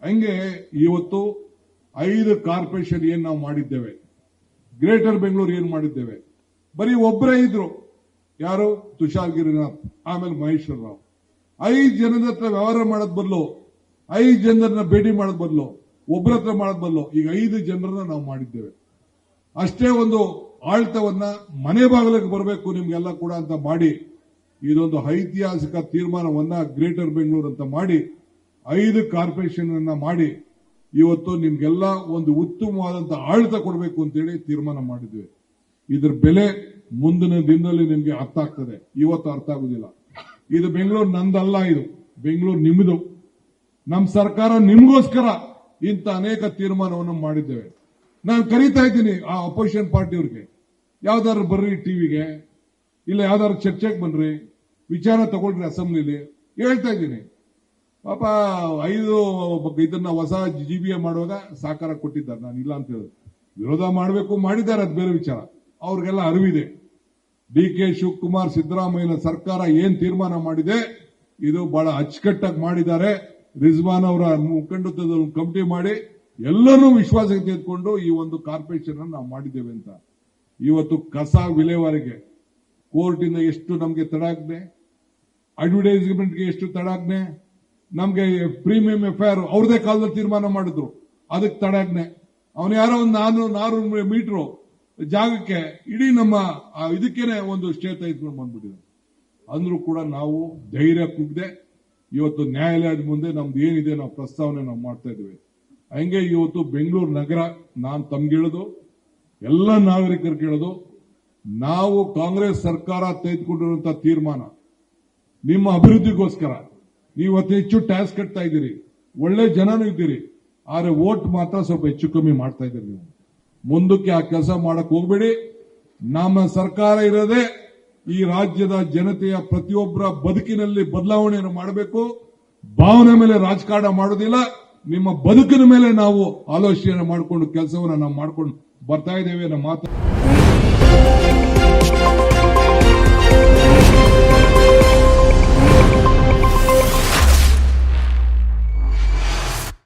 ಹಂಗೆ ಇವತ್ತು 5 ಕಾರ್ಪೊರೇಷನ್ ಏನ್ ನಾವು ಮಾಡಿದ್ದೇವೆ, ಗ್ರೇಟರ್ ಬೆಂಗಳೂರು ಏನ್ ಮಾಡಿದ್ದೇವೆ, ಬರೀ ಒಬ್ಬರೇ ಇದ್ರು, ಯಾರು ತುಷಾರ್ ಗಿರಿನಾಥ್, ಆಮೇಲೆ ಮಹೇಶ್ವರ ರಾವ್. 5 ಜನದ ಹತ್ರ ವ್ಯವಹಾರ ಮಾಡೋದ್ ಬದಲು, 5 ಜನರನ್ನ ಭೇಟಿ ಮಾಡೋದ್ ಬದಲು, ಒಬ್ಬರ ಹತ್ರ ಮಾಡೋದ್ ಬದಲು ಈಗ 5 ಜನರನ್ನ ನಾವು ಮಾಡಿದ್ದೇವೆ. ಅಷ್ಟೇ ಒಂದು ಆಳ್ತವನ್ನ ಮನೆ ಬಾಗಿಲಿಗೆ ಬರಬೇಕು ನಿಮ್ಗೆಲ್ಲ ಕೂಡ ಅಂತ ಮಾಡಿ ಇದೊಂದು ಐತಿಹಾಸಿಕ ತೀರ್ಮಾನವನ್ನ ಗ್ರೇಟರ್ ಬೆಂಗಳೂರು ಅಂತ ಮಾಡಿ 5 ಕಾರ್ಪೊರೇಷನ್ ಅನ್ನ ಮಾಡಿ ಇವತ್ತು ನಿಮ್ಗೆಲ್ಲ ಒಂದು ಉತ್ತಮವಾದಂತಹ ಆಡಳಿತ ಕೊಡಬೇಕು ಅಂತೇಳಿ ತೀರ್ಮಾನ ಮಾಡಿದ್ವಿ. ಇದ್ರ ಬೆಲೆ ಮುಂದಿನ ದಿನದಲ್ಲಿ ನಿಮ್ಗೆ ಅರ್ಥ ಆಗ್ತದೆ, ಇವತ್ತು ಅರ್ಥ ಆಗುದಿಲ್ಲ. ಇದು ಬೆಂಗಳೂರು ನಂದಲ್ಲ, ಇದು ಬೆಂಗಳೂರು ನಿಮ್ಮದು. ನಮ್ಮ ಸರ್ಕಾರ ನಿಮಗೋಸ್ಕರ ಇಂಥ ಅನೇಕ ತೀರ್ಮಾನವನ್ನು ಮಾಡಿದ್ದೇವೆ. ನಾನು ಕರೀತಾ ಇದ್ದೀನಿ ಆ ಅಪೋಸಿಷನ್ ಪಾರ್ಟಿಯವ್ರಿಗೆ, ಯಾವ್ದಾದ್ರು ಬರ್ರಿ ಟಿವಿಗೆ, ಇಲ್ಲ ಯಾವ್ದಾದ್ರು ಚರ್ಚೆಗೆ ಬನ್ರಿ, ವಿಚಾರ ತಗೊಳ್ರಿ ಅಸೆಂಬ್ಲಿಲಿ. ಹೇಳ್ತಾ ಇದ್ದೀನಿ, ಪಾಪ 5 ಇದನ್ನ ಹೊಸ GBA ಮಾಡುವಾಗ ಸಹಕಾರ ಕೊಟ್ಟಿದ್ದಾರೆ, ನಾನು ಇಲ್ಲ ಅಂತ ಹೇಳಿದ್ರು. ವಿರೋಧ ಮಾಡಬೇಕು ಮಾಡಿದ್ದಾರೆ, ಅದು ಬೇರೆ ವಿಚಾರ. ಅವ್ರಿಗೆಲ್ಲ ಅರಿವಿದೆ. DK ಶಿವಕುಮಾರ್ ಸಿದ್ದರಾಮಯ್ಯನ ಸರ್ಕಾರ ಏನ್ ತೀರ್ಮಾನ ಮಾಡಿದೆ ಇದು ಬಹಳ ಅಚ್ಚುಕಟ್ಟಾಗಿ ಮಾಡಿದ್ದಾರೆ. ರಿಜ್ವಾನ್ ಅವರ ಮುಖಂಡತ್ವದಲ್ಲಿ ಕಮಿಟಿ ಮಾಡಿ ಎಲ್ಲರೂ ವಿಶ್ವಾಸಕ್ಕೆ ತೆಗೆದುಕೊಂಡು ಈ ಒಂದು ಕಾರ್ಪೊರೇಷನ್ ನಾವು ಮಾಡಿದ್ದೇವೆ ಅಂತ. ಇವತ್ತು ಕಸ ವಿಲೇವಾರಿಗೆ ಕೋರ್ಟ್ ಇಂದ ಎಷ್ಟು ನಮಗೆ ತಡಾಗ್ನೆ, ಅಡ್ವರ್ಟೈಸ್ಮೆಂಟ್ಗೆ ಎಷ್ಟು ತಡಾಗ್ನೆ, ನಮ್ಗೆ ಪ್ರೀಮಿಯಂ FIR ಅವ್ರದೇ ಕಾಲದಲ್ಲಿ ತೀರ್ಮಾನ ಮಾಡಿದ್ರು, ಅದಕ್ಕೆ ತಡಾಗ್ನೆ. ಅವನು ಯಾರೋ ಒಂದು 400 ಮೀಟರ್ ಜಾಗಕ್ಕೆ ಇಡೀ ನಮ್ಮ ಇದಕ್ಕೇನೆ ಒಂದು ಸ್ಟೇ ತೆಗೆದುಕೊಂಡು ಬಂದ್ಬಿಟ್ಟಿದೆ. ಅಂದ್ರೂ ಕೂಡ ನಾವು ಧೈರ್ಯ ಕುಗ್ದೆ ಇವತ್ತು ನ್ಯಾಯಾಲಯದ ಮುಂದೆ ನಮ್ದು ಏನಿದೆ ನಾವು ಪ್ರಸ್ತಾವನೆ ನಾವು ಮಾಡ್ತಾ ಇದ್ದೇವೆ. ಹಂಗೆ ಇವತ್ತು ಬೆಂಗಳೂರು ನಗರ ನಾನು ತಮ್ಗೆ ಹೇಳೋದು, ಎಲ್ಲ ನಾಗರಿಕರು ಕೇಳೋದು, ನಾವು ಕಾಂಗ್ರೆಸ್ ಸರ್ಕಾರ ತೆಗೆದುಕೊಂಡಿರುವಂತಹ ತೀರ್ಮಾನ ನಿಮ್ಮ ಅಭಿವೃದ್ಧಿಗೋಸ್ಕರ. ನೀವು ಅತಿ ಹೆಚ್ಚು ಟ್ಯಾಕ್ಸ್ ಕಟ್ತಾ ಇದ್ದೀರಿ, ಒಳ್ಳೆ ಜನನೂ ಇದ್ದೀರಿ, ಆದ್ರೆ ವೋಟ್ ಮಾತ್ರ ಸ್ವಲ್ಪ ಹೆಚ್ಚು ಕಮ್ಮಿ ಮಾಡ್ತಾ ಇದ್ದೀರಿ. ನೀವು ಮುಂದಕ್ಕೆ ಆ ಕೆಲಸ ಮಾಡಕ್ ಹೋಗ್ಬೇಡಿ. ನಮ್ಮ ಸರ್ಕಾರ ಇರೋದೇ ಈ ರಾಜ್ಯದ ಜನತೆಯ ಪ್ರತಿಯೊಬ್ಬರ ಬದುಕಿನಲ್ಲಿ ಬದಲಾವಣೆಯನ್ನು ಮಾಡಬೇಕು. ಭಾವನೆ ಮೇಲೆ ರಾಜಕಾರಣ ಮಾಡೋದಿಲ್ಲ, ನಿಮ್ಮ ಬದುಕಿನ ಮೇಲೆ ನಾವು ಆಲೋಚನೆ ಮಾಡಿಕೊಂಡು ಕೆಲಸವನ್ನು ನಾವು ಮಾಡ್ಕೊಂಡು ಬರ್ತಾ ಇದ್ದೇವೆ. ನಮ್ಮ ಮಾತು